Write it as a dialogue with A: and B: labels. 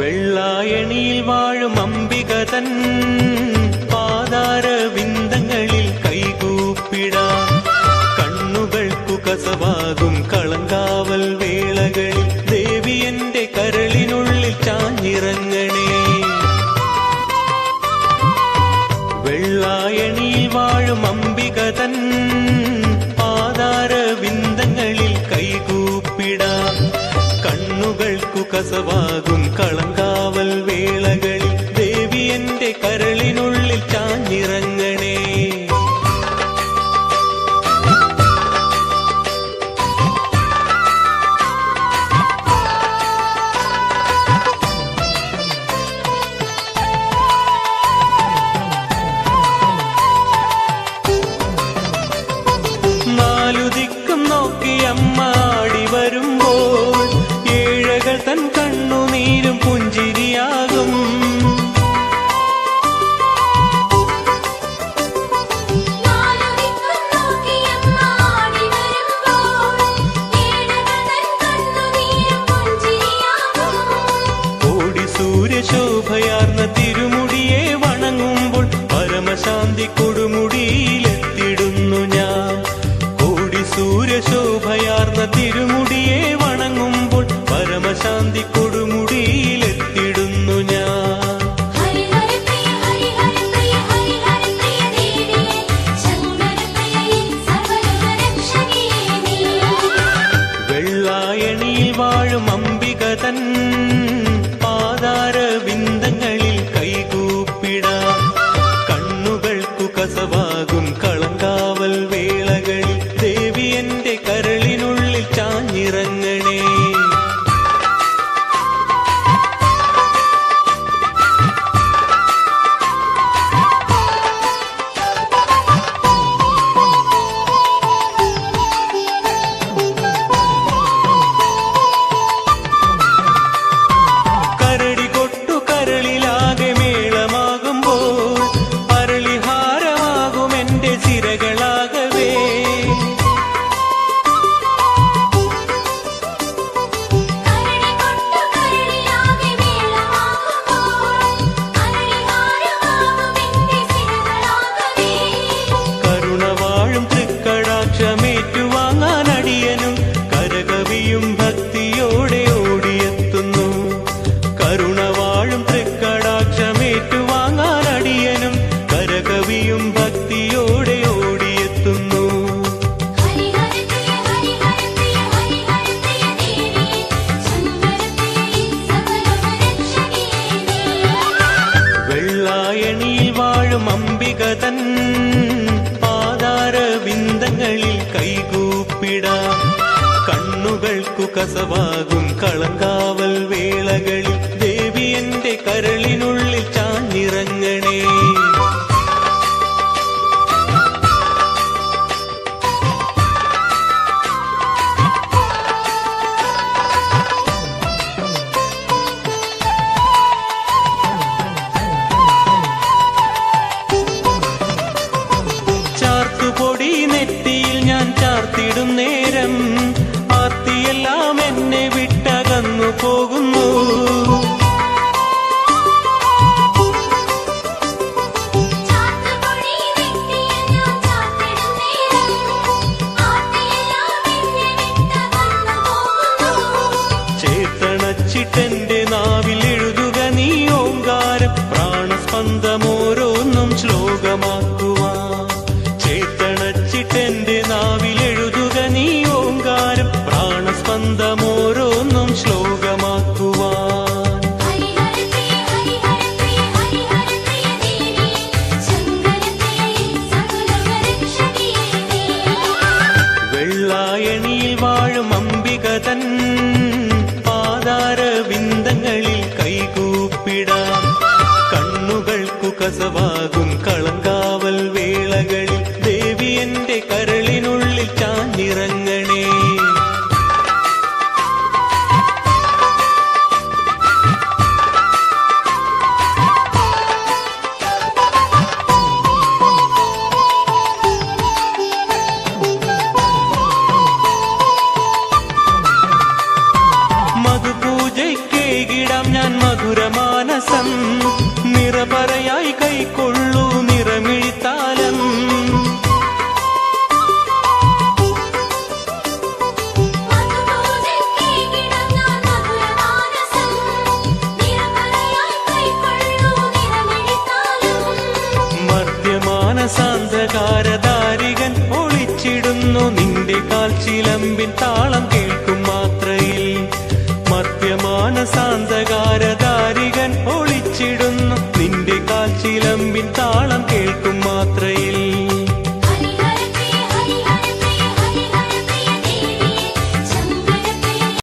A: വെള്ളായണിയിൽ വാഴും അംബികതൻ പാതാരവിന്ദങ്ങളിൽ കൈകൂപ്പിടാം. കണ്ണുകൾക്കു കസവാകും കളങ്കാവൽ വേളകളിൽ ദേവി എന്റെ കരളിനുള്ളിൽ ചാഞ്ഞിറങ്ങണേ. വെള്ളായണിയിൽ വാഴും അംബികതൻ പാതാരവിന്ദങ്ങളിൽ കൈകൂപ്പിടാം. കണ്ണുകൾക്കു കസവാകും കളങ്കാവൽ വേളകളിൽ ദേവി എന്റെ കരളിനുള്ളിൽ ചാഞ്ഞിറങ്ങണേ. നാലു ദിക്കും നോക്കി അമ്മ ആടി വരുമ്പോൾ ഏഴകൾ തൻ കണ്ണുനീരും പുഞ്ചിരിയാകും. കോടി സൂര്യശോഭയാർന്ന തിരുമുടിയെ വണങ്ങുമ്പോൾ പരമശാന്തി കൊടുമുടിയിലെത്തിടുന്നു ഞാൻ. കോടി സൂര്യശോഭയാർന്ന തിരുമുടിയെ വണങ്ങുമ്പോൾ പരമശാന്തി കൊടുമുടിയിലെത്തിടുന്നു ഞാൻ. വെള്ളായണിയിൽ വാഴും അംബികതൻ പാതാരവിന്ദങ്ങളിൽ കൈകൂപ്പിടാം. കണ്ണുകൾക്കു കസവാകും കളങ്കാവൽ വേളകളിൽ ദേവി എന്റെ കരളിനുള്ളിൽ ചാഞ്ഞിറങ്ങണേ. കരടി കൊട്ടു കരളിലാകെ മേളമാകുമ്പോൾ അരളിഹാരമാകും എന്റെ സിരകളാകവേ. കരുണവാഴും തൃക്കടാക്ഷമേറ്റുവാങ്ങാൻ അടിയനും കരകവിയും ഭക്തിയോടെ ഓടിയെത്തുന്നു. കരുണവാഴും തൃക്കടാക്ഷമേറ്റുവാങ്ങാൻ അടിയനും കരകവിയും ഭക്തിയോടെ ഓടിയെത്തുന്നു. വെള്ളായണിയിൽ വാഴും അംബികതൻ പാതാരവിന്ദങ്ങളിൽ കൈകൂപ്പിടാം. കണ്ണുകൾക്കു കസവാകും കളങ്കാവൽ വേളകളിൽ ദേവി എന്റെ കരളിനുള്ളിൽ ചാഞ്ഞിറങ്ങണേ. ചാർത്തുപൊടി നെറ്റിയിൽ ഞാൻ ചാർത്തിടും നേരം ആർത്തിയെല്ലാം എന്നെ വിട്ടകന്നു പോകുന്നു. മധുരമായി കൈക്കൊള്ളൂ നിറമിഴിത്താലം. മർദ്യമാനസാന്ധകാരധാരികൻ ഒളിച്ചിടുന്നു നിന്റെ കാൽച്ചിലമ്പിൻ താളം